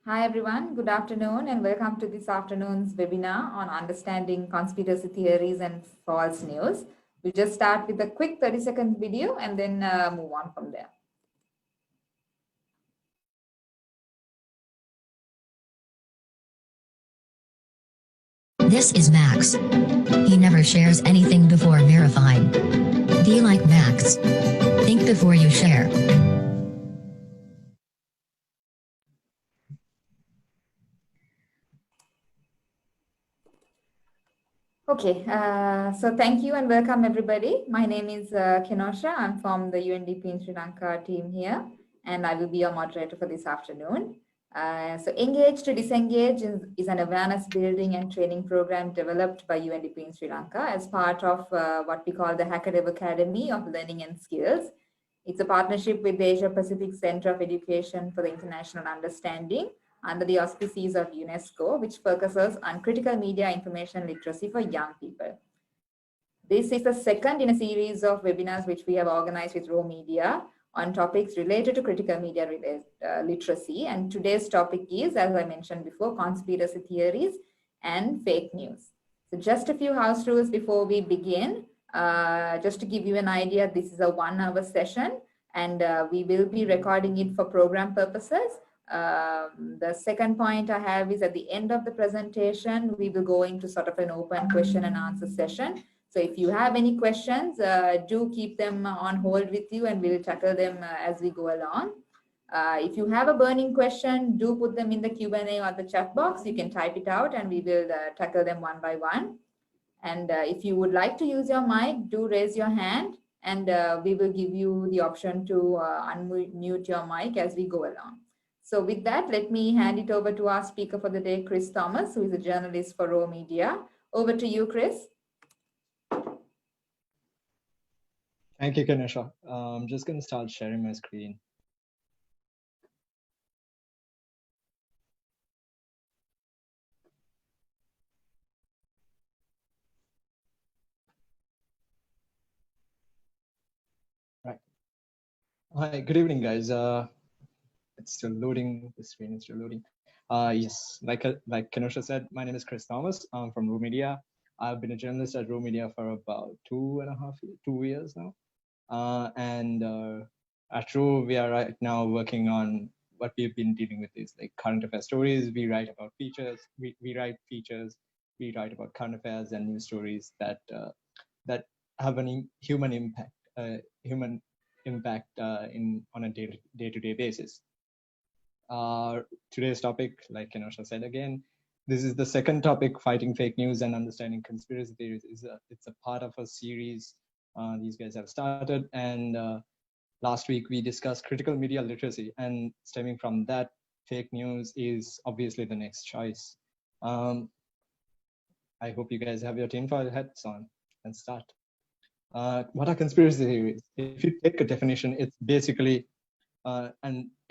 Hi everyone, good afternoon and welcome to this afternoon's webinar on understanding conspiracy theories and false news. We'll just start with a quick 30-second video and then move on from there. This is Max. He never shares anything before verifying. Be like Max. Think before you share. Okay, so thank you and welcome everybody. My name is Kenosha. I'm from the UNDP Sri Lanka team here, and I will be your moderator for this afternoon. So Engage to Disengage is an awareness building and training program developed by UNDP in Sri Lanka as part of what we call the HackaDev Academy of Learning and Skills. It's a partnership with the Asia Pacific Center of Education for the International Understanding under the auspices of UNESCO, which focuses on critical media information literacy for young people. This is the second in a series of webinars which we have organized with Raw Media on topics related to critical media literacy. And today's topic is, as I mentioned before, conspiracy theories and fake news. So just a few house rules before we begin. Just to give you an idea, this is a 1-hour session and we will be recording it for program purposes. The second point I have is at the end of the presentation, we will go into sort of an open question and answer session. So if you have any questions, do keep them on hold with you and we'll tackle them as we go along. If you have a burning question, do put them in the Q&A or the chat box. You can type it out and we will tackle them one by one. And if you would like to use your mic, do raise your hand and we will give you the option to unmute your mic as we go along. So with that, let me hand it over to our speaker for the day, Chris Thomas, who is a journalist for Raw Media. Over to you, Chris. Thank you, Kanisha. I'm just going to start sharing my screen. Right. Hi, good evening, guys. It's still loading. The screen is still loading. Yes, like Kanisha said, my name is Chris Thomas. I'm from Raw Media. I've been a journalist at Raw Media for about 2 years now. At Raw, we are right now working on what we've been dealing with is like current affair stories. We write about features. We write features. We write about current affairs and news stories that that have an human impact. On a day-to-day basis. Today's topic, like Kenosha said again, this is the second topic, fighting fake news and understanding conspiracy theories. It's a part of a series these guys have started, and last week we discussed critical media literacy, and stemming from that, fake news is obviously the next choice. I hope you guys have your tinfoil hats on and start. What are conspiracy theories? If you take a definition, it's basically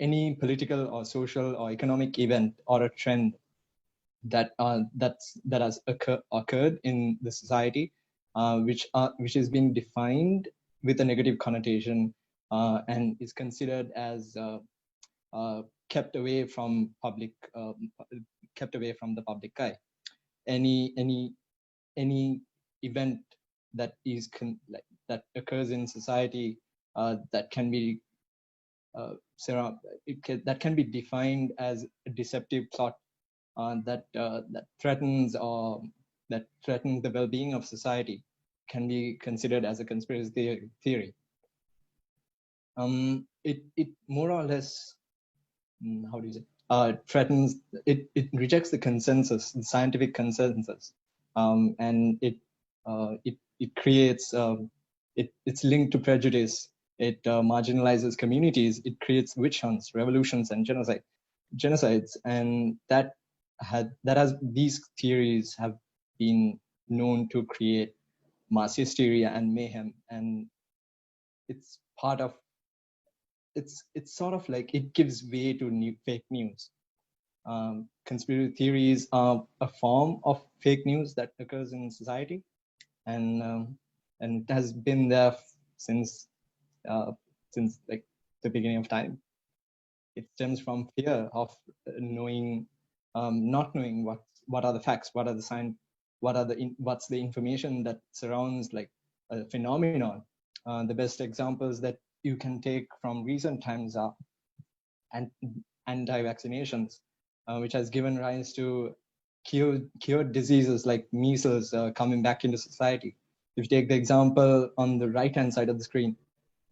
any political or social or economic event or a trend that has occurred in the society, which is being defined with a negative connotation and is considered as kept away from the public eye. Any event that is that occurs in society that can be that can be defined as a deceptive plot that threatens the well-being of society can be considered as a conspiracy theory. It more or less, how do you say, threatens, it rejects the consensus, the scientific consensus, and it creates it's linked to prejudice. It marginalizes communities. It creates witch hunts, revolutions, and genocides, and these theories have been known to create mass hysteria and mayhem. And it's sort of like it gives way to fake news. Conspiracy theories are a form of fake news that occurs in society, and it has been there since like the beginning of time. It stems from fear of knowing, not knowing what are the facts, what are the sign, what's the information that surrounds like a phenomenon. The best examples that you can take from recent times are anti-vaccinations, which has given rise to cured diseases like measles coming back into society. If you take the example on the right-hand side of the screen,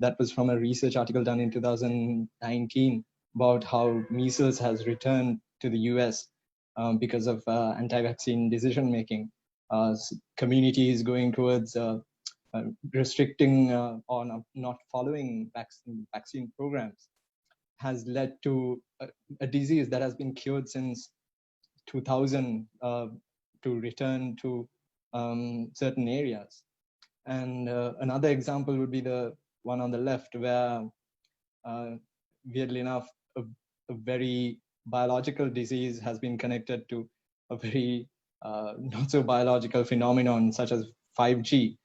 that was from a research article done in 2019 about how measles has returned to the US because of anti-vaccine decision-making. Communities going towards restricting or not following vaccine programs has led to a disease that has been cured since 2000 to return to certain areas. And another example would be the one on the left, where weirdly enough, a very biological disease has been connected to a very not so biological phenomenon such as 5G,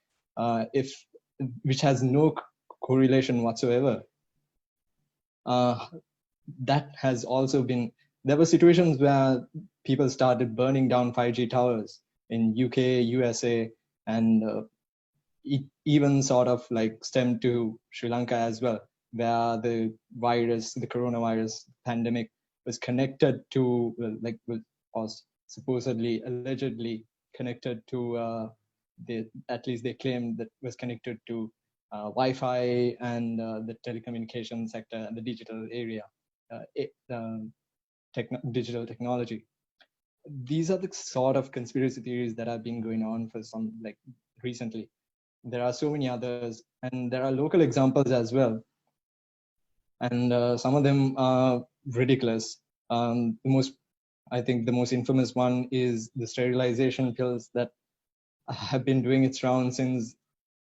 which has no correlation whatsoever. That has also been, there were situations where people started burning down 5G towers in UK, USA, and it even sort of like stemmed to Sri Lanka as well, where the virus, the coronavirus pandemic was connected to, was supposedly, allegedly connected to, at least they claimed that was connected to Wi-Fi and the telecommunication sector and the digital area, digital technology. These are the sort of conspiracy theories that have been going on for some, like, recently. There are so many others, and there are local examples as well. And some of them are ridiculous. I think the most infamous one is the sterilization pills that have been doing its rounds since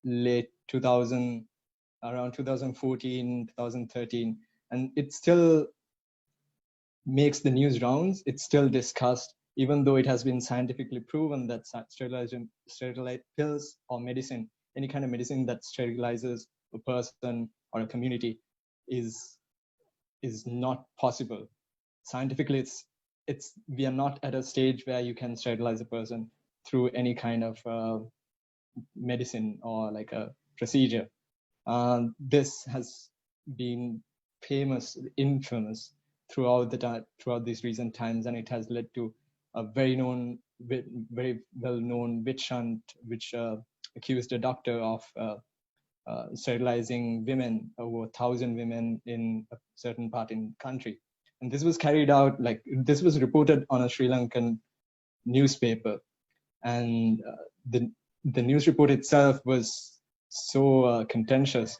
late 2000, around 2014, 2013, and it still makes the news rounds. It's still discussed, even though it has been scientifically proven that sterilized pills or medicine, any kind of medicine that sterilizes a person or a community, is not possible. Scientifically, we are not at a stage where you can sterilize a person through any kind of medicine or like a procedure. This has been infamous throughout these recent times, and it has led to a very well-known witch hunt, which accused a doctor of sterilizing women, over 1,000 women in a certain part in the country. And this was carried out, this was reported on a Sri Lankan newspaper, and the news report itself was so contentious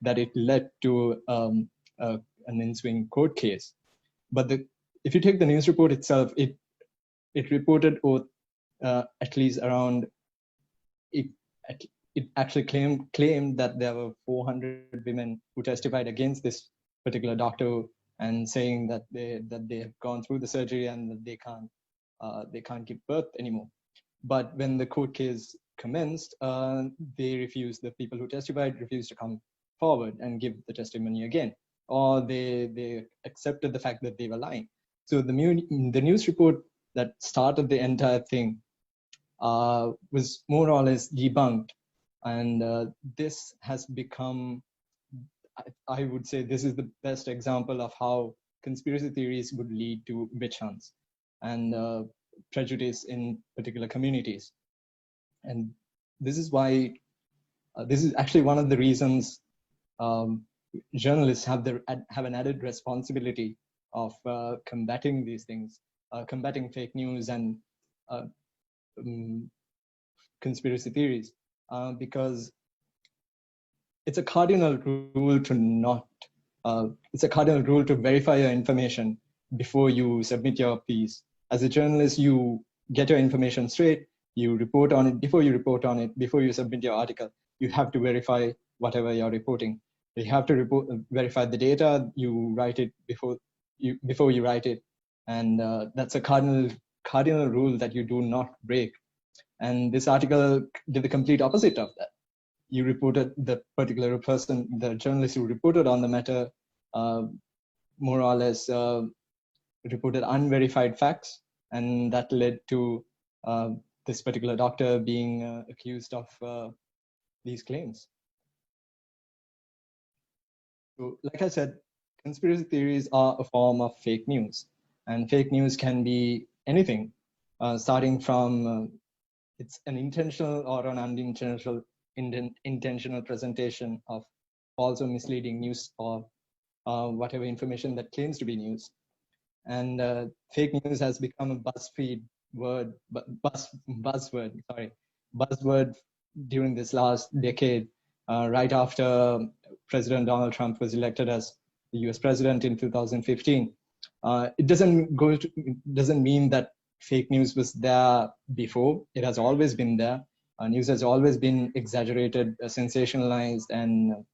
that it led to an ensuing court case. But if you take the news report itself, it reported at least around, it actually claimed that there were 400 women who testified against this particular doctor, and saying that they have gone through the surgery and that they can't give birth anymore. But when the court case commenced, the people who testified refused to come forward and give the testimony again, or they accepted the fact that they were lying. So the news report that started the entire thing was more or less debunked, and this has become, I would say, this is the best example of how conspiracy theories would lead to witch hunts and prejudice in particular communities. And this is why, this is actually one of the reasons journalists have an added responsibility of combating these things, combating fake news and conspiracy theories, because it's a cardinal rule to verify your information before you submit your piece. As a journalist, you get your information straight, you report on it. Before you submit your article, you have to verify whatever you're reporting. You have to verify the data, you write it before you write it. And that's a cardinal rule that you do not break. And this article did the complete opposite of that. You reported, the particular person, the journalist who reported on the matter, more or less reported unverified facts, and that led to this particular doctor being accused of these claims. So, like I said, conspiracy theories are a form of fake news, and fake news can be anything, starting from it's an intentional or an unintentional intentional presentation of false or misleading news, or whatever information that claims to be news. And fake news has become a buzzword during this last decade, right after President Donald Trump was elected as the US president in 2015. It doesn't mean that fake news was there before. It has always been there. News has always been exaggerated, sensationalized, and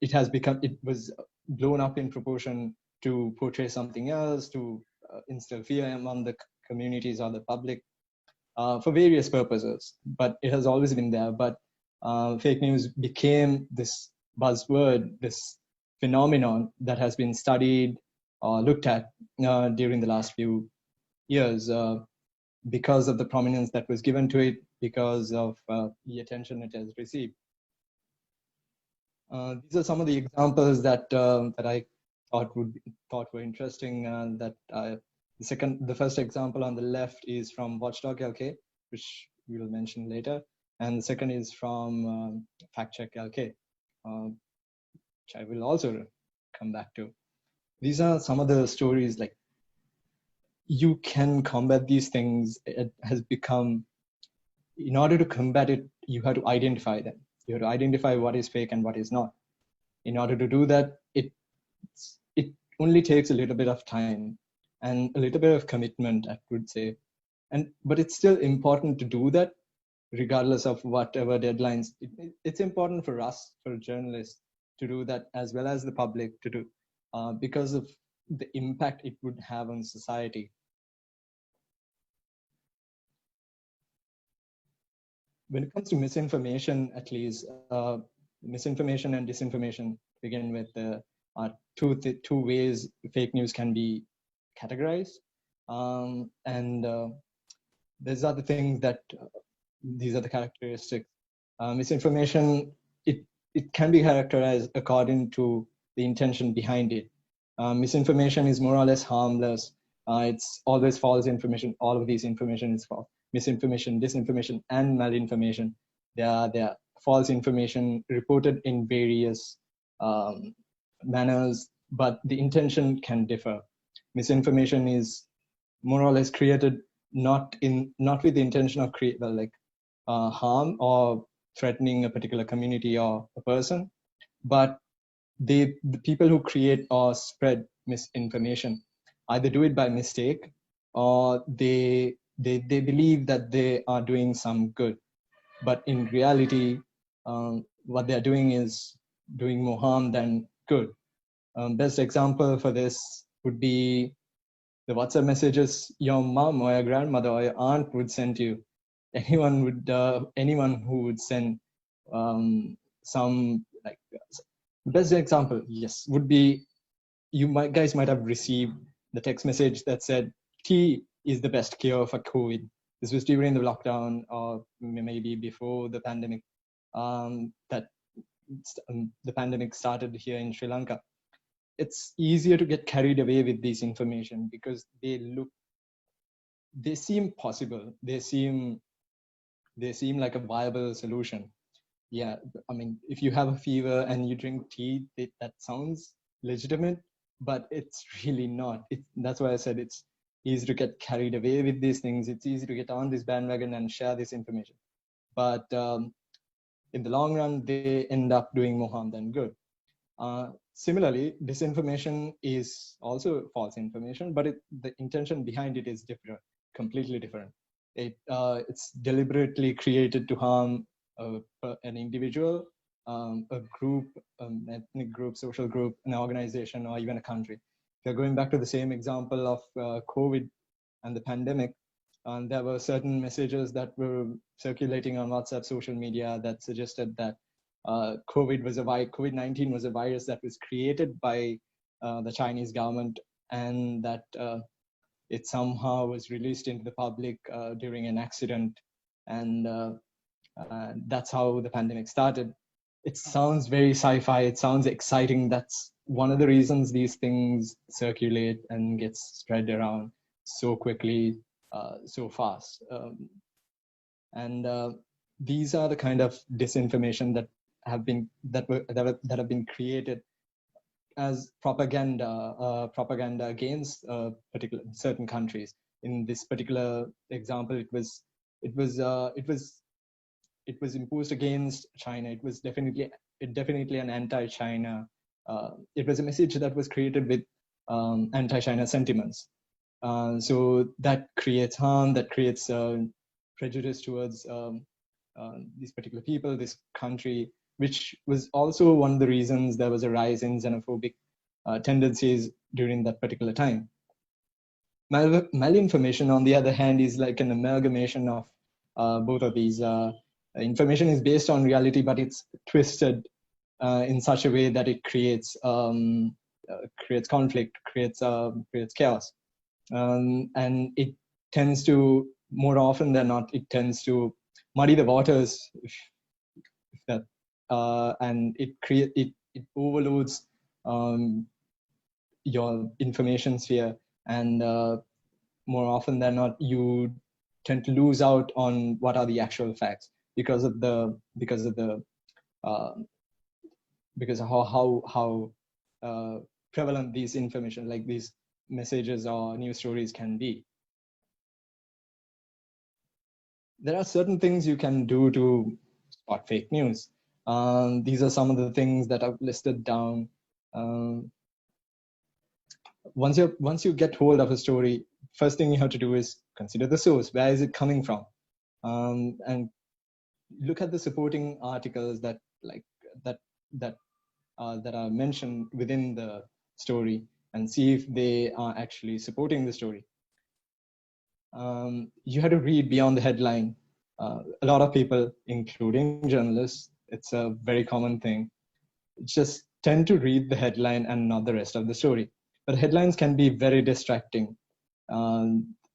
it was blown up in proportion to portray something else, to instill fear among the communities or the public, for various purposes. But it has always been there. But fake news became this buzzword, this phenomenon that has been studied or looked at during the last few years, because of the prominence that was given to it, because of the attention it has received. These are some of the examples that I thought were interesting. The first example on the left is from Watchdog LK, which we will mention later, and the second is from FactCheck LK, which I will also come back to. These are some of the stories. Like, you can combat these things. It has become, in order to combat it, you have to identify them. You have to identify what is fake and what is not. In order to do that, it only takes a little bit of time and a little bit of commitment, I would say. But it's still important to do that, regardless of whatever deadlines. It's important for us, for journalists, to do that, as well as the public to do, because of the impact it would have on society. When it comes to misinformation, at least, misinformation and disinformation begin with two ways fake news can be categorized, and these are the things that these are the characteristics. Misinformation, it can be characterized according to the intention behind it. Misinformation is more or less harmless. It's always false information. All of these information is false. Misinformation, disinformation, and malinformation. They are false information reported in various manners, but the intention can differ. Misinformation is more or less created not with the intention of harm or threatening a particular community or a person, but the people who create or spread misinformation either do it by mistake, or they believe that they are doing some good, but in reality, what they're doing is doing more harm than good. Best example for this would be the WhatsApp messages your mom or your grandmother or your aunt would send you. Anyone who would send some, like, the best example, yes, would be guys might have received the text message that said tea is the best cure for COVID. This was during the lockdown, or maybe before the pandemic. The pandemic started here in Sri Lanka. It's easier to get carried away with this information because they seem possible. They seem like a viable solution. Yeah, I mean, if you have a fever and you drink tea, that sounds legitimate, but it's really not. That's why I said it's easy to get carried away with these things. It's easy to get on this bandwagon and share this information. But in the long run, they end up doing more harm than good. Similarly, disinformation is also false information, but the intention behind it is different, completely different. It's deliberately created to harm an individual, a group, ethnic group, social group, an organization, or even a country. If you're going back to the same example of COVID and the pandemic, there were certain messages that were circulating on WhatsApp social media that suggested that COVID-19 was a virus that was created by the Chinese government, and that it somehow was released into the public during an accident, and that's how the pandemic started. It sounds very sci-fi. It sounds exciting. That's one of the reasons these things circulate and gets spread around so quickly, so fast. And these are the kind of disinformation that have been created as propaganda against certain countries. In this particular example, it was imposed against China. It was definitely an anti-China. It was a message that was created with anti-China sentiments. So that creates harm. That creates prejudice towards these particular people, this country, which was also one of the reasons there was a rise in xenophobic tendencies during that particular time. Malinformation, on the other hand, is like an amalgamation of both of these. Information is based on reality, but it's twisted in such a way that it creates conflict, creates chaos, and it tends to, more often than not, it tends to muddy the waters, and it overloads your information sphere, and more often than not, you tend to lose out on what are the actual facts because of how prevalent these information, like these messages or news stories, can be. There are certain things you can do to spot fake news. These are some of the things that I've listed down. Once you get hold of a story, first thing you have to do is consider the source. Where is it coming from? And look at the supporting articles that are mentioned within the story, and see if they are actually supporting the story. You have to read beyond the headline. A lot of people, including journalists, it's a very common thing, just tend to read the headline and not the rest of the story. But headlines can be very distracting.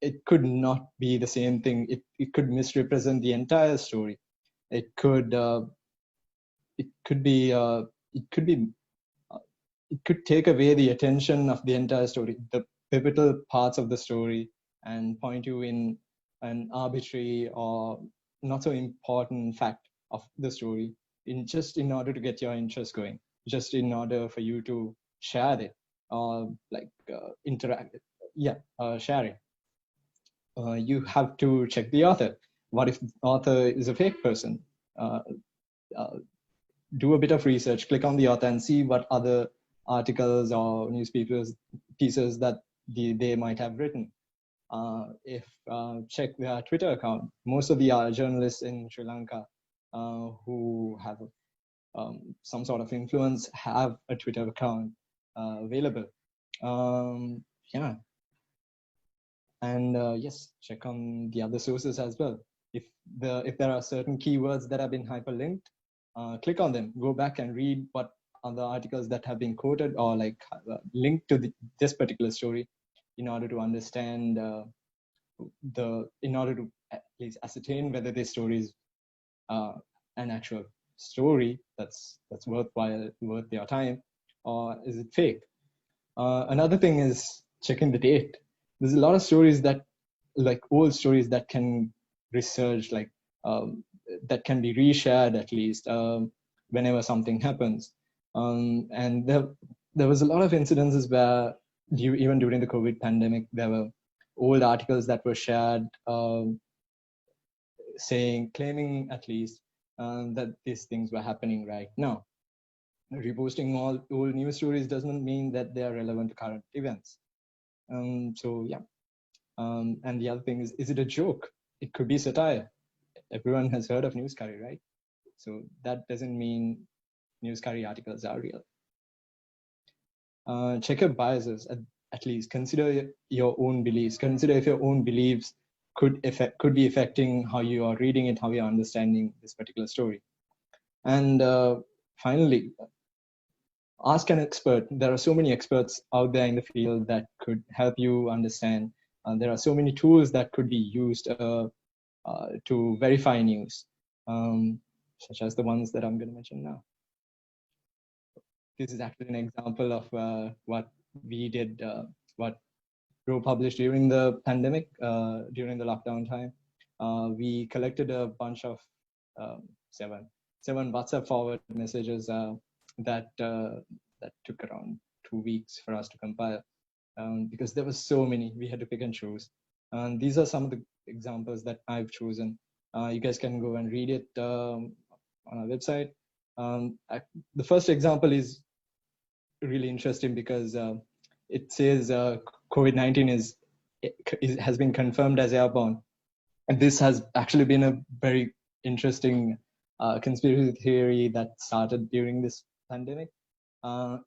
It could not be the same thing. It could misrepresent the entire story. It could take away the attention of the entire story, the pivotal parts of the story, and point you in an arbitrary or not so important fact of the story, in order to get your interest going, just in order for you to share it or interact. Share it. You have to check the author. What if the author is a fake person? Do a bit of research, click on the author, and see what other articles or newspapers pieces that they might have written. Check their Twitter account. Most of the journalists in Sri Lanka who have some sort of influence have a Twitter account available. And yes, check on the other sources as well. If there are certain keywords that have been hyperlinked, click on them. Go back and read what other articles that have been quoted or linked to this particular story, in order to understand in order to at least ascertain whether this story is an actual story that's worth your time, or is it fake. Another thing is checking the date. There's a lot of stories that, like old stories, that can research, that can be reshared at least whenever something happens. And there was a lot of incidences where even during the COVID pandemic, there were old articles that were shared, claiming at least that these things were happening right now. Reposting all old news stories doesn't mean that they are relevant to current events. And the other thing is it a joke? It could be satire. Everyone has heard of news curry, right? So that doesn't mean news curry articles are real. Check your biases. At least consider your own beliefs. Consider if your own beliefs could be affecting how you are reading it, how you are understanding this particular story. And finally, ask an expert. There are so many experts out there in the field that could help you understand. There are so many tools that could be used to verify news, such as the ones that I'm going to mention now. This is actually an example of what we did, what Ro published during the pandemic, during the lockdown time. We collected a bunch of seven WhatsApp forward messages that took around 2 weeks for us to compile, because there were so many. We had to pick and choose. And these are some of the examples that I've chosen. You guys can go and read it on our website. The first example is really interesting because it says COVID-19 has been confirmed as airborne. And this has actually been a very interesting conspiracy theory that started during this pandemic.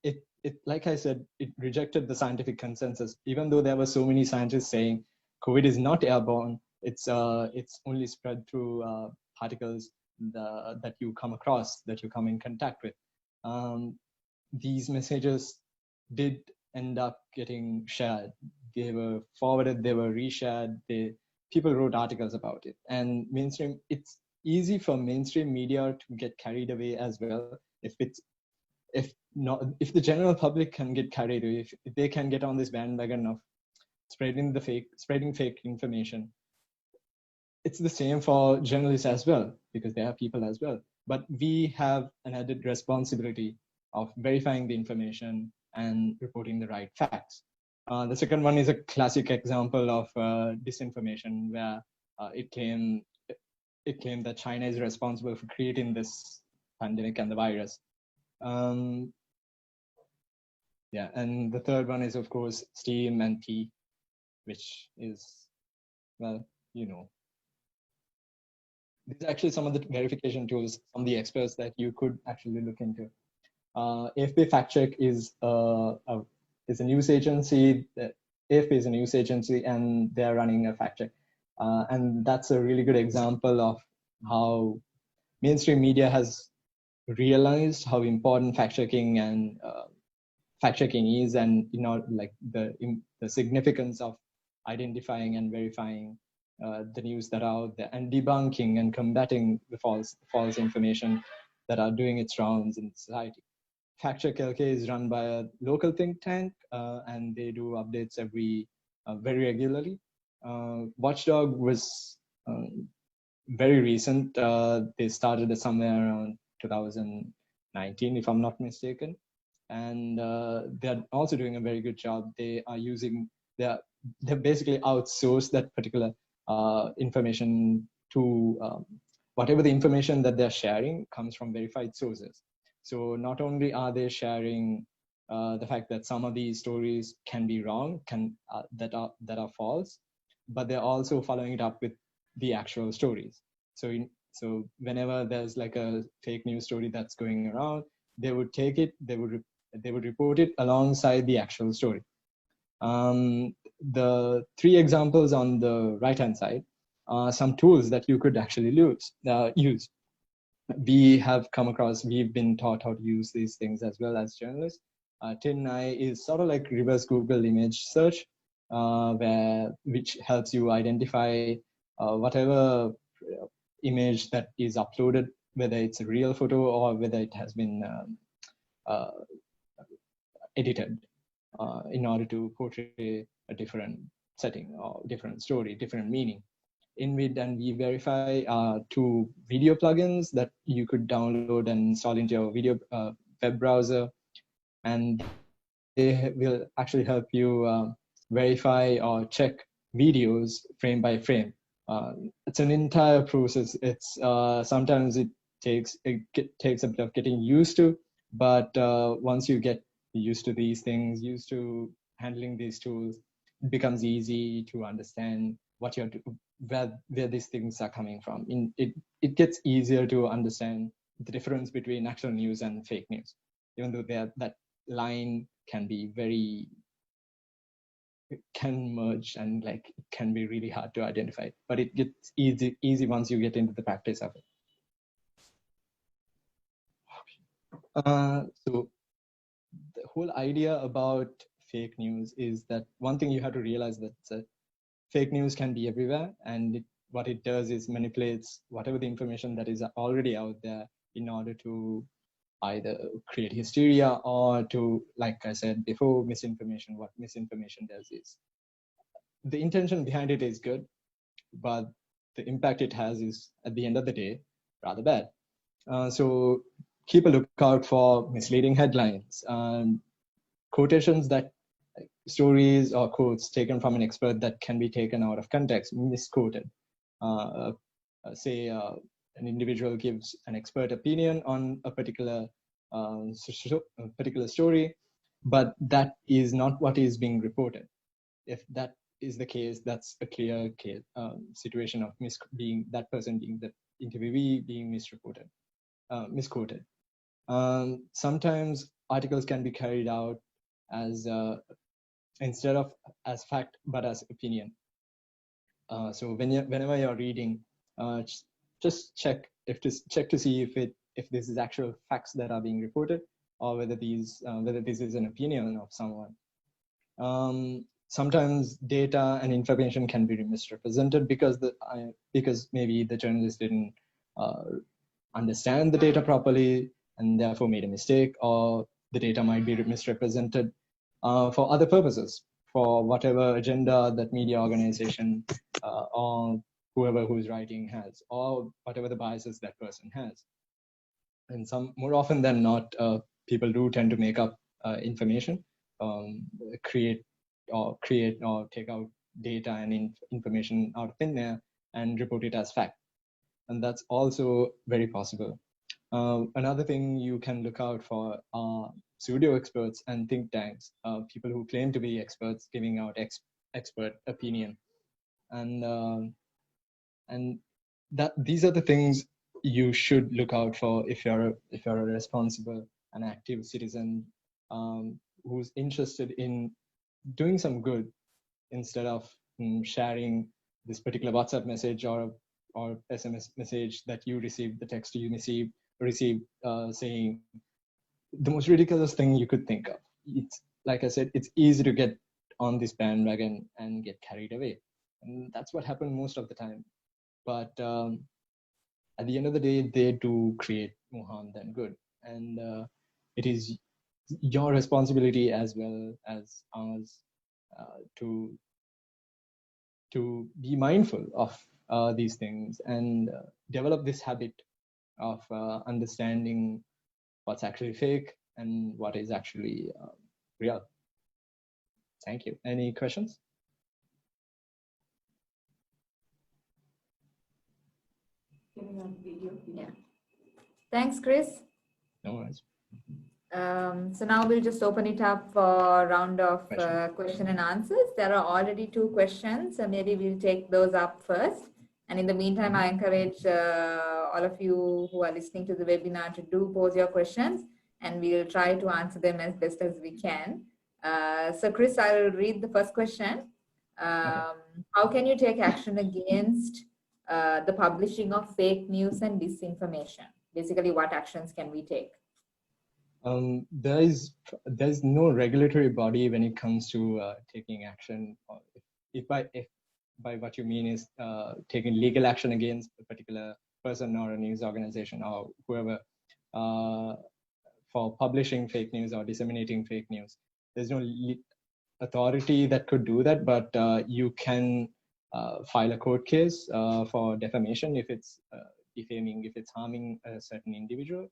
It, like I said, it rejected the scientific consensus, even though there were so many scientists saying COVID is not airborne. It's only spread through particles that you come across, that you come in contact with. These messages did end up getting shared. They were forwarded, they were reshared. People wrote articles about it. And it's easy for mainstream media to get carried away as well. If the general public can get carried away, if they can get on this bandwagon of spreading fake information, it's the same for journalists as well, because they are people as well. But we have an added responsibility of verifying the information and reporting the right facts. The second one is a classic example of disinformation, where it claimed that China is responsible for creating this pandemic and the virus. Yeah, and the third one is, of course, Steam and P, which is, well, you know. These are actually some of the verification tools from the experts that you could actually look into. AFP FactCheck is a news agency. AFP is a news agency, and they're running a fact check. And that's a really good example of how mainstream media has realized how important fact checking and fact checking is, and like the significance of identifying and verifying the news that are out there, and debunking and combating the false information that are doing its rounds in society. FactCheck LK is run by a local think tank, and they do updates very regularly. Watchdog was very recent. They started it somewhere around 2019, if I'm not mistaken, and they're also doing a very good job. They've basically outsourced that particular information to whatever the information that they're sharing comes from verified sources. So not only are they sharing the fact that some of these stories can be wrong, that are false, but they're also following it up with the actual stories. So whenever there's like a fake news story that's going around, they would take it, they would report it alongside the actual story. The three examples on the right-hand side are some tools that you could actually use. We've been taught how to use these things as well as journalists. TinEye is sort of like reverse Google image search, which helps you identify whatever image that is uploaded, whether it's a real photo or whether it has been edited in order to portray a different setting or different story, different meaning. Invid and vVerify are two video plugins that you could download and install into your video web browser, and they will actually help you verify or check videos frame by frame. It's an entire process. It's sometimes it takes a bit of getting used to, but once you get used to these things, used to handling these tools, it becomes easy to understand what you're where these things are coming from. It gets easier to understand the difference between actual news and fake news, even though that line can merge, and like it can be really hard to identify, but it gets easy once you get into the practice of it. So the whole idea about fake news is that one thing you have to realize that fake news can be everywhere, and what it does is manipulates whatever the information that is already out there in order to either create hysteria or to, like I said before, misinformation. What misinformation does is the intention behind it is good, but the impact it has is at the end of the day rather bad. So keep a lookout for misleading headlines, quotations that stories or quotes taken from an expert that can be taken out of context, misquoted. Say an individual gives an expert opinion on a particular story, but that is not what is being reported. If that is the case, that's a clear case, situation of that person being the interviewee being misquoted. Sometimes articles can be carried out as instead of as fact but as opinion. So whenever you're reading, just check to see if this is actual facts that are being reported, or whether this is an opinion of someone. Sometimes data and information can be misrepresented because maybe the journalist didn't understand the data properly and therefore made a mistake, or the data might be misrepresented for other purposes, for whatever agenda that media organization or whoever who's writing has, or whatever the biases that person has. And more often than not, people do tend to make up information, create or take out data and information out of thin air and report it as fact. And that's also very possible. Another thing you can look out for are pseudo experts and think tanks, people who claim to be experts giving out expert opinion, and that these are the things you should look out for if you're a responsible and active citizen who's interested in doing some good, instead of sharing this particular WhatsApp message or SMS message that you received, the text you received saying the most ridiculous thing you could think of. It's like I said, it's easy to get on this bandwagon and get carried away, and that's what happened most of the time. But at the end of the day, they do create more harm than good, and it is your responsibility as well as ours to be mindful of these things and develop this habit of understanding what's actually fake and what is actually real. Thank you. Any questions? Yeah. Thanks, Chris. No worries. So now we'll just open it up for a round of question and answers. There are already 2 questions, so maybe we'll take those up first. And in the meantime, I encourage all of you who are listening to the webinar to do pose your questions, and we'll try to answer them as best as we can. So Chris, I'll read the first question. How can you take action against the publishing of fake news and disinformation? Basically, what actions can we take? There's no regulatory body when it comes to taking action. If by what you mean is taking legal action against a particular person or a news organization or whoever for publishing fake news or disseminating fake news, there's no authority that could do that, but you can file a court case for defamation if it's defaming, if it's harming a certain individual.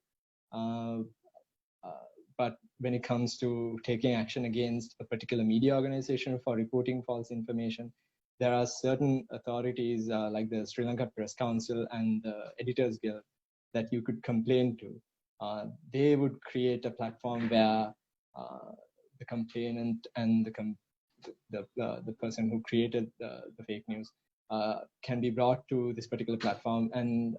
But when it comes to taking action against a particular media organization for reporting false information, there are certain authorities like the Sri Lanka Press Council and the Editors Guild that you could complain to. They would create a platform where the complainant and the person who created the fake news can be brought to this particular platform, and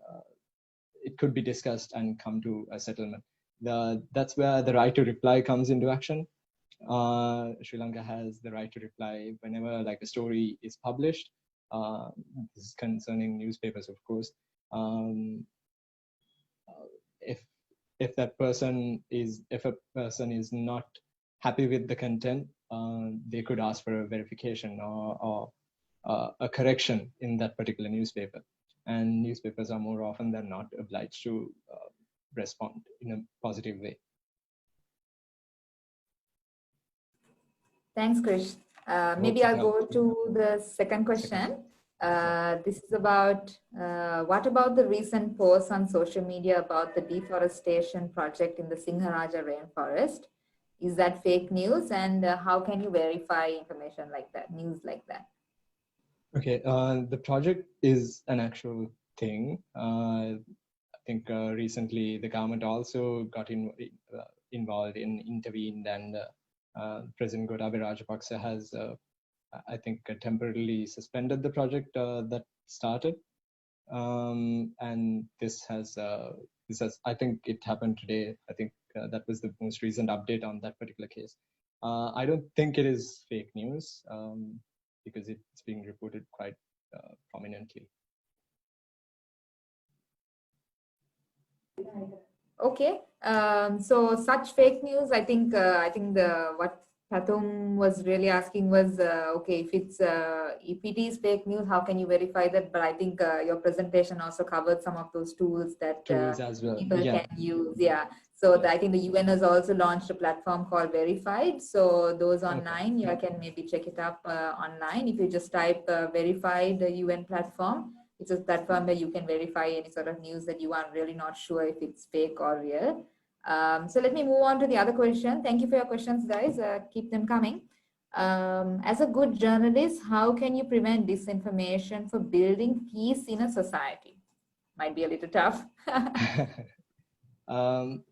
it could be discussed and come to a settlement. That's where the right to reply comes into action. Sri Lanka has the right to reply whenever like a story is published. This is concerning newspapers, of course. if a person is not happy with the content, they could ask for a verification or a correction in that particular newspaper. And newspapers are more often than not obliged to respond in a positive way. Thanks, Krish. Maybe I'll go to the second question. This is about what about the recent posts on social media about the deforestation project in the Singharaja rainforest? Is that fake news? And how can you verify information like that, news like that? Okay, the project is an actual thing. I think recently the government also got involved and intervened, and President Gotabaya Rajapaksa has, I think, temporarily suspended the project that started. And this has, I think it happened today. I think that was the most recent update on that particular case. I don't think it is fake news because it's being reported quite prominently. Okay, so such fake news, I think what Patum was really asking was, okay, if it is fake news, how can you verify that? But I think your presentation also covered some of those tools that As well. people can use. Yeah. So I think the UN has also launched a platform called Verified. So those online, you can maybe check it up online. If you just type Verified, the UN platform, it's a platform where you can verify any sort of news that you are really not sure if it's fake or real. So let me move on to the other question. Thank you for your questions, guys. Keep them coming. As a good journalist, how can you prevent disinformation for building peace in a society? Might be a little tough.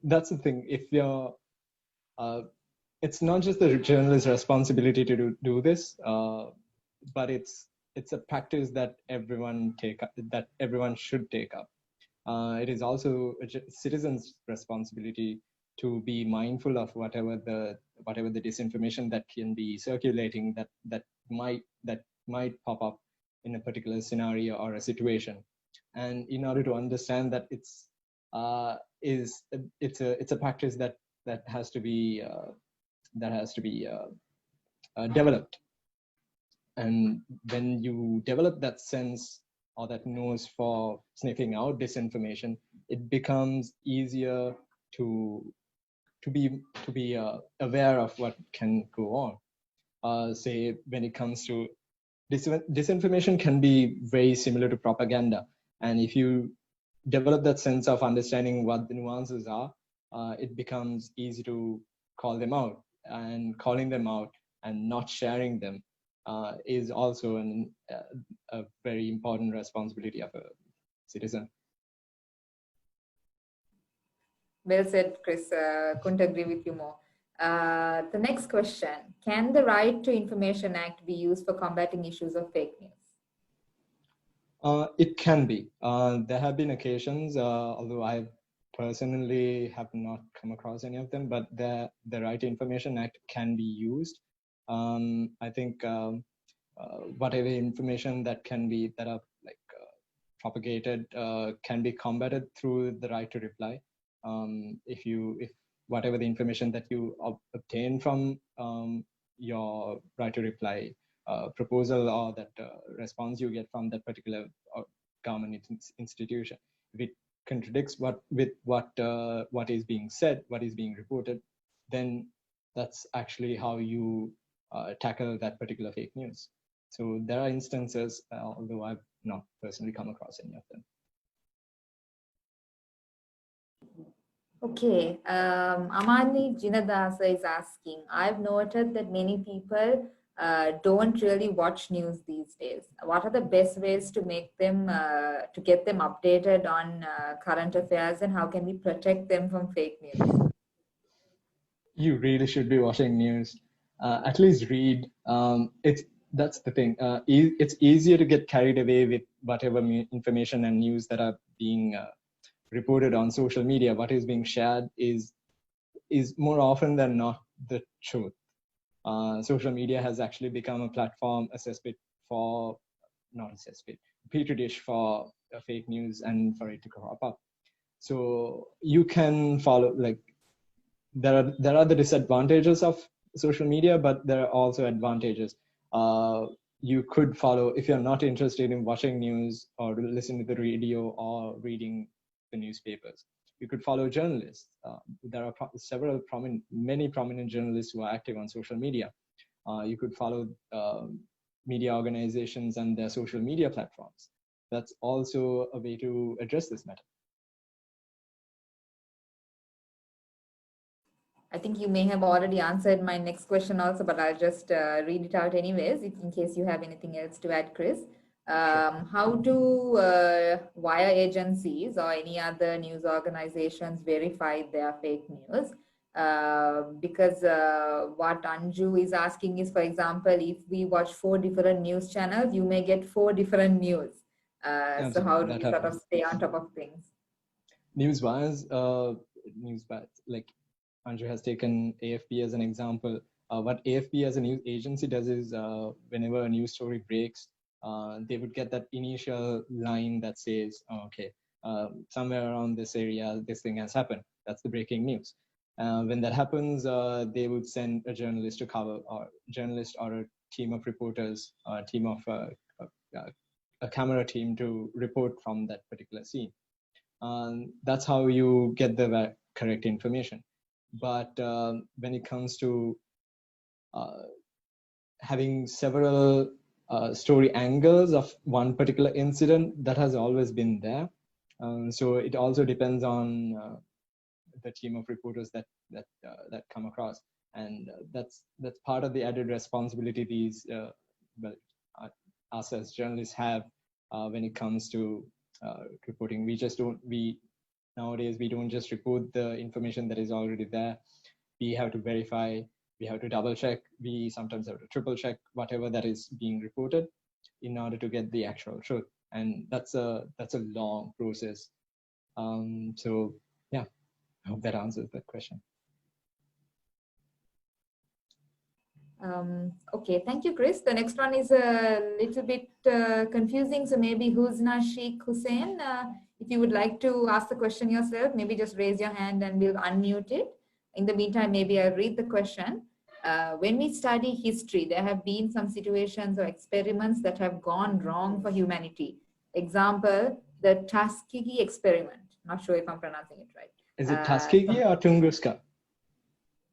That's the thing. If you're, it's not just the journalist's responsibility to do this, but it's a practice that everyone should take up. It is also a citizen's responsibility to be mindful of whatever the disinformation that can be circulating that might pop up in a particular scenario or a situation. And in order to understand that it's a practice that has to be developed. And when you develop that sense or that nose for sniffing out disinformation, it becomes easier to be aware of what can go on. Say when it comes to disinformation can be very similar to propaganda, and if you develop that sense of understanding what the nuances are, it becomes easy to call them out. And calling them out and not sharing them is also a very important responsibility of a citizen. Well said, Chris. Couldn't agree with you more. The next question, can the Right to Information Act be used for combating issues of fake news? It can be. There have been occasions, although I personally have not come across any of them, but the Right to Information Act can be used. I think whatever information that are like propagated can be combated through the right to reply. If whatever the information that you obtain from your right to reply proposal or that response you get from that particular government institution, if it contradicts what is being said, what is being reported, then that's actually how you tackle that particular fake news. So there are instances, although I've not personally come across any of them. Okay, Amani Jinadasa is asking, I've noted that many people don't really watch news these days. What are the best ways to make them, to get them updated on current affairs, and how can we protect them from fake news? You really should be watching news. At least read. That's the thing. It's easier to get carried away with whatever information and news that are being reported on social media. What is being shared is more often than not the truth. Social media has actually become a platform, petri dish for fake news and for it to crop up. So you can follow, like, there are the disadvantages of social media, but there are also advantages. You could follow, if you're not interested in watching news or listening to the radio or reading the newspapers, you could follow journalists. There are many prominent journalists who are active on social media. You could follow media organizations and their social media platforms. That's also a way to address this matter. I think you may have already answered my next question also, but I'll just read it out anyways, in case you have anything else to add, Chris. Sure. How do wire agencies or any other news organizations verify their fake news? Because what Anju is asking is, for example, if we watch 4 different news channels, you may get 4 different news. So how do we sort of stay on top of things? News-wise, like Andrew has taken AFP as an example. What AFP as a news agency does is, whenever a news story breaks, they would get that initial line that says, oh, okay, somewhere around this area, this thing has happened. That's the breaking news. When that happens, they would send a journalist to cover, or a team of reporters, or a team of a camera team to report from that particular scene. That's how you get the correct information. But when it comes to having several story angles of one particular incident, that has always been there. So it also depends on the team of reporters that come across, and that's part of the added responsibility these us as journalists have when it comes to reporting. Nowadays we don't just report the information that is already there. We have to verify, we have to double check, we sometimes have to triple check whatever that is being reported in order to get the actual truth, and that's a long process. So yeah, I hope that answers that question. Okay, thank you, Chris. The next one is a little bit confusing, so maybe Husna Sheikh Hussein, if you would like to ask the question yourself, maybe just raise your hand and we'll unmute it. In the meantime, maybe I'll read the question. When we study history, there have been some situations or experiments that have gone wrong for humanity. Example, the Tuskegee experiment. Not sure if I'm pronouncing it right. Is it Tuskegee or Tunguska?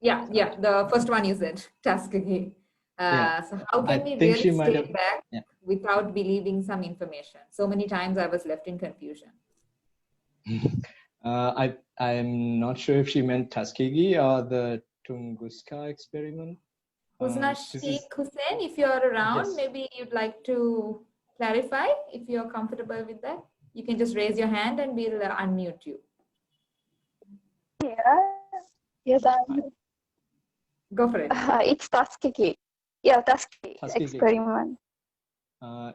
Yeah, the first one you said, Tuskegee. So how can we really stay back without believing some information? So many times I was left in confusion. I'm not sure if she meant Tuskegee or the Tunguska experiment. Husna Sheikh Hussein, if you're around, yes. Maybe you'd like to clarify if you're comfortable with that. You can just raise your hand and we'll unmute you. Yeah. Yes, Go for it. It's Tuskegee. Yeah, Tuskegee experiment.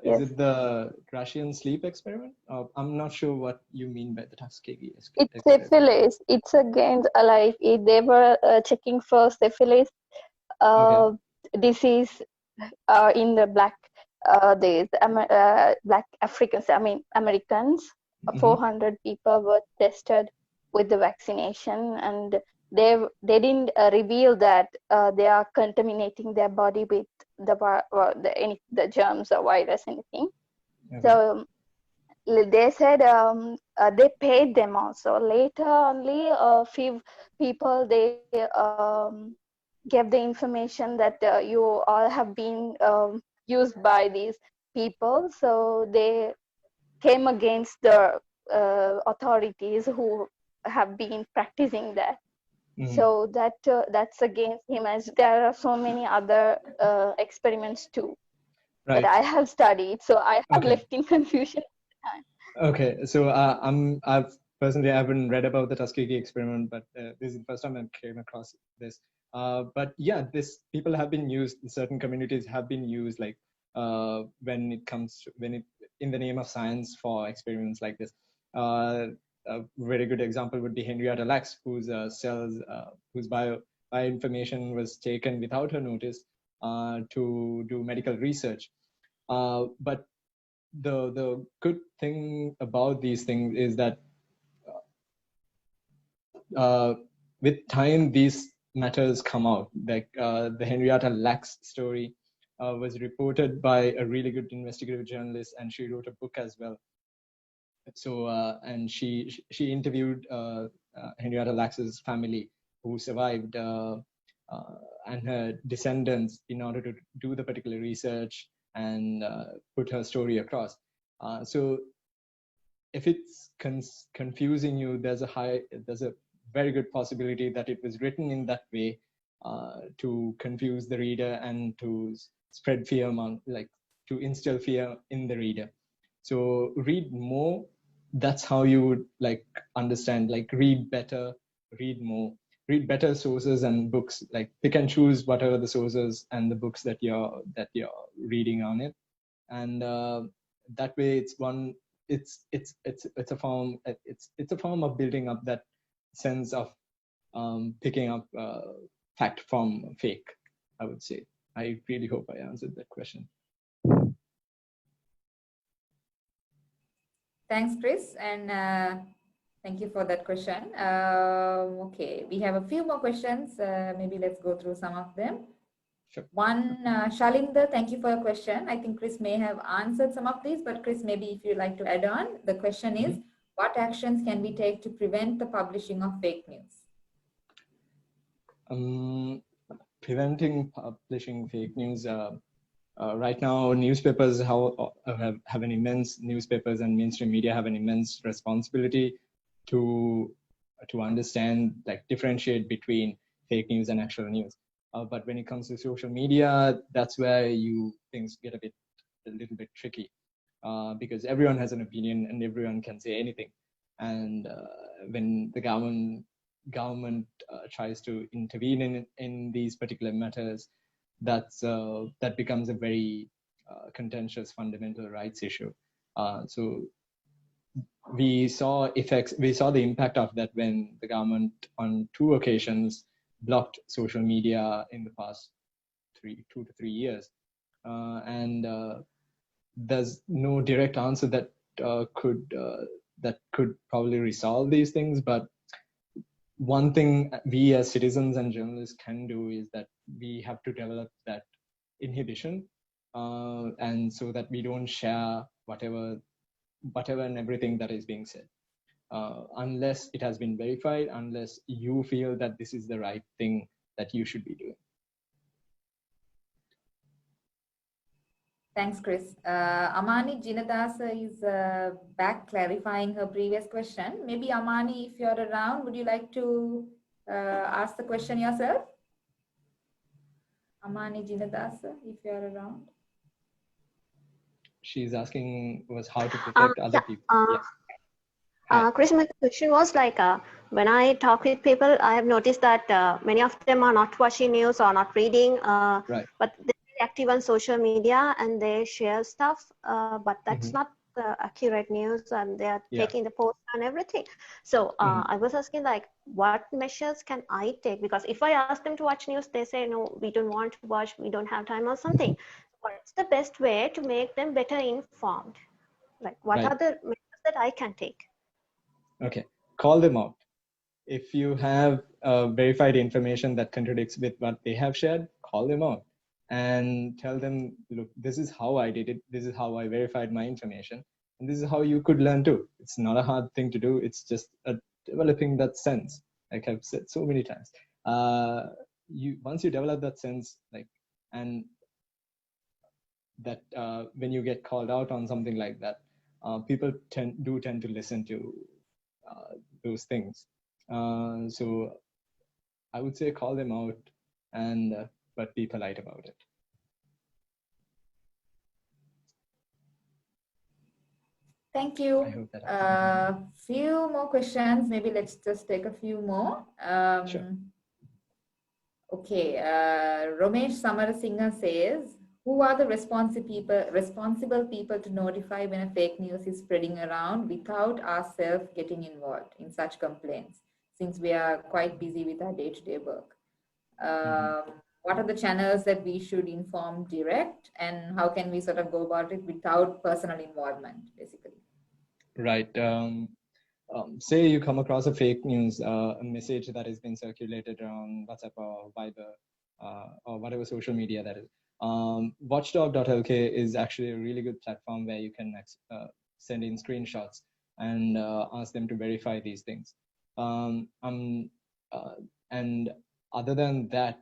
Is it the Russian sleep experiment? I'm not sure what you mean by the Tuskegee experiment. It's syphilis. It's against they were checking for syphilis disease in the black black Africans. I mean Americans. 400 people were tested with the vaccination, and they didn't reveal that they are contaminating their body with the germs or virus, anything. So they said they paid them also. Later only a few people they gave the information that you all have been used by these people. So they came against the authorities who have been practicing that. So that's against him, as there are so many other experiments too that I have studied. So I have left in confusion at the time. Okay, so I've personally haven't read about the Tuskegee experiment, but this is the first time I came across this. But yeah, people have been used. Certain communities have been used, like when it comes to in the name of science for experiments like this. A very good example would be Henrietta Lacks, whose whose bioinformation was taken without her notice to do medical research. But the good thing about these things is that with time, these matters come out. Like the Henrietta Lacks story was reported by a really good investigative journalist, and she wrote a book as well. So and she interviewed Henrietta Lacks's family who survived and her descendants in order to do the particular research and put her story across. So if it's confusing you, there's a very good possibility that it was written in that way to confuse the reader and to spread fear to instill fear in the reader. So read more. That's how you would understand, read better, read more, read better sources and books. Pick and choose whatever the sources and the books that you're reading on it, and that way it's a form of building up that sense of picking up fact from fake, I would say. I really hope I answered that question. Thanks, Chris, and thank you for that question. Okay, we have a few more questions. Maybe let's go through some of them. Sure. One, Shalinder, thank you for your question. I think Chris may have answered some of these, but Chris, maybe if you'd like to add on, the question is, what actions can we take to prevent the publishing of fake news? Preventing publishing fake news. Right now, newspapers have an immense, newspapers and mainstream media have an immense responsibility to understand, differentiate between fake news and actual news. But when it comes to social media, that's where things get a little bit tricky, because everyone has an opinion and everyone can say anything. And when the government tries to intervene in these particular matters, that becomes a very contentious fundamental rights issue. So we saw the impact of that when the government on 2 occasions blocked social media in the past 2 to 3 years, and there's no direct answer that could probably resolve these things. But one thing we as citizens and journalists can do is that we have to develop that inhibition, and so that we don't share whatever and everything that is being said, unless it has been verified, unless you feel that this is the right thing that you should be doing. Thanks, Chris. Amani Jinadasa is back clarifying her previous question. Maybe Amani, if you're around, would you like to ask the question yourself? Amani Jinadasa, if you're around. She's asking was how to protect other people. Chris, my question was when I talk with people, I have noticed that many of them are not watching news or not reading, Right. but they're active on social media and they share stuff, but that's not the accurate news, and they are taking the post and everything. So I was asking what measures can I take? Because if I ask them to watch news, they say, no, we don't want to watch, we don't have time or something. What's the best way to make them better informed? What are the measures that I can take? Okay, call them out. If you have verified information that contradicts with what they have shared, call them out and tell them, look, this is how I did it. This is how I verified my information. And this is how you could learn too. It's not a hard thing to do. It's just developing that sense, like I've said so many times. Once you develop that sense, and that when you get called out on something like that, people tend to listen to those things. So I would say call them out, and but be polite about it. Thank you. I hope that few more questions. Maybe let's just take a few more. Sure. Okay. Romesh Samarasinghe says, who are the responsible people to notify when a fake news is spreading around without ourselves getting involved in such complaints, since we are quite busy with our day-to-day work? What are the channels that we should inform direct, and how can we sort of go about it without personal involvement, basically? Right. say you come across a fake news, a message that has been circulated around WhatsApp or Viber or whatever social media that is. Watchdog.lk is actually a really good platform where you can send in screenshots and ask them to verify these things. And other than that,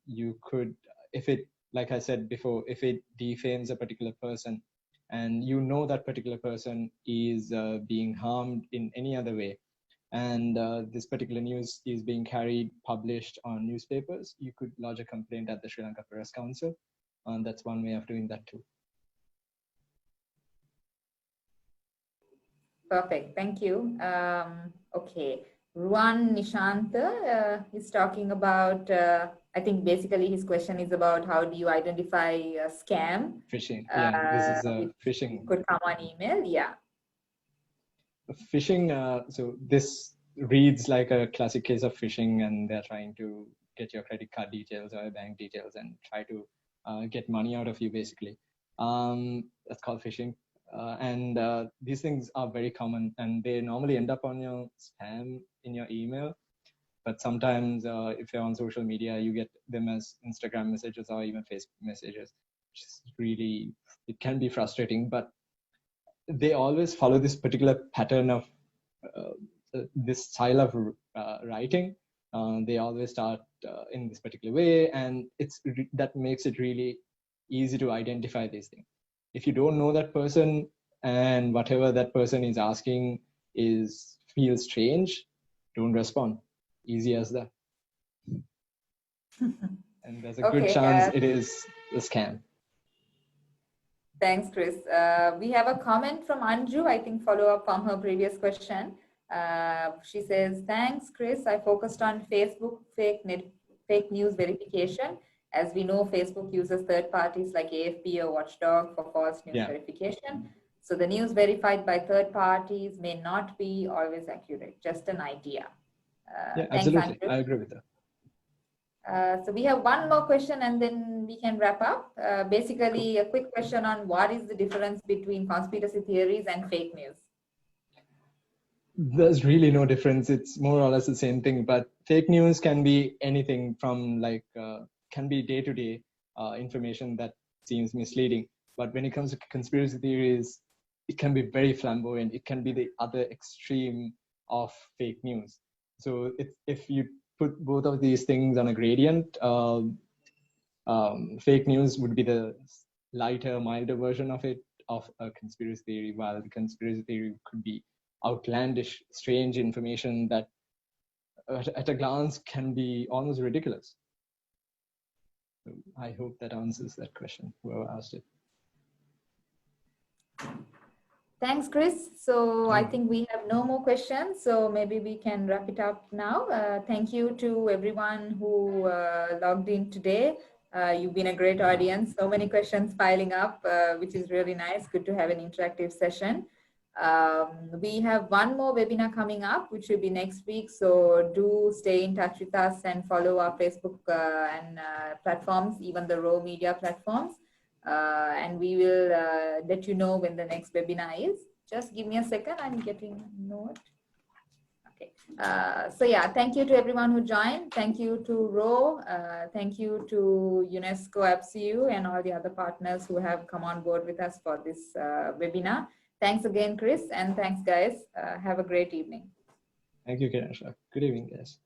you could, if it, like I said before, if it defames a particular person and you know that particular person is being harmed in any other way, and this particular news is being published on newspapers, you could lodge a complaint at the Sri Lanka Press Council. And that's one way of doing that too. Perfect, thank you. Okay, Ruan Nishanta is talking about, I think basically his question is about how do you identify a scam? Phishing, yeah, this is phishing. Could come on email, yeah. Phishing, so this reads like a classic case of phishing, and they're trying to get your credit card details or bank details and try to get money out of you, basically. That's called phishing. And these things are very common, and they normally end up on your spam in your email. But sometimes if you're on social media, you get them as Instagram messages or even Facebook messages, which is really, it can be frustrating, but they always follow this particular pattern of this style of writing. They always start in this particular way, and that makes it really easy to identify these things. If you don't know that person and whatever that person is asking feels strange, don't respond. Easy as that. And there's a good chance it is a scam. Thanks, Chris. We have a comment from Anju, I think follow up from her previous question. She says, thanks, Chris. I focused on Facebook fake news verification. As we know, Facebook uses third parties like AFP or Watchdog for false news verification. So the news verified by third parties may not be always accurate, just an idea. Yeah, absolutely. I agree with that. So we have one more question and then we can wrap up. Basically, a quick question on what is the difference between conspiracy theories and fake news? There's really no difference. It's more or less the same thing, but fake news can be anything from like, can be day-to-day information that seems misleading. But when it comes to conspiracy theories, it can be very flamboyant. It can be the other extreme of fake news. So if you put both of these things on a gradient, fake news would be the lighter, milder version of a conspiracy theory, while the conspiracy theory could be outlandish, strange information that at a glance can be almost ridiculous. So I hope that answers that question, whoever asked it. Thanks, Chris. So I think we have no more questions, so maybe we can wrap it up now. Thank you to everyone who logged in today. You've been a great audience. So many questions piling up, which is really nice. Good to have an interactive session. We have one more webinar coming up, which will be next week. So do stay in touch with us and follow our Facebook and platforms, even the raw media platforms. And we will let you know when the next webinar is. Just give me a second, I'm getting a note. Okay, so yeah, thank you to everyone who joined. Thank you to Ro, thank you to UNESCO AppsU and all the other partners who have come on board with us for this webinar. Thanks again, Chris, and thanks guys. Have a great evening. Thank you, Kiran. Good evening, guys.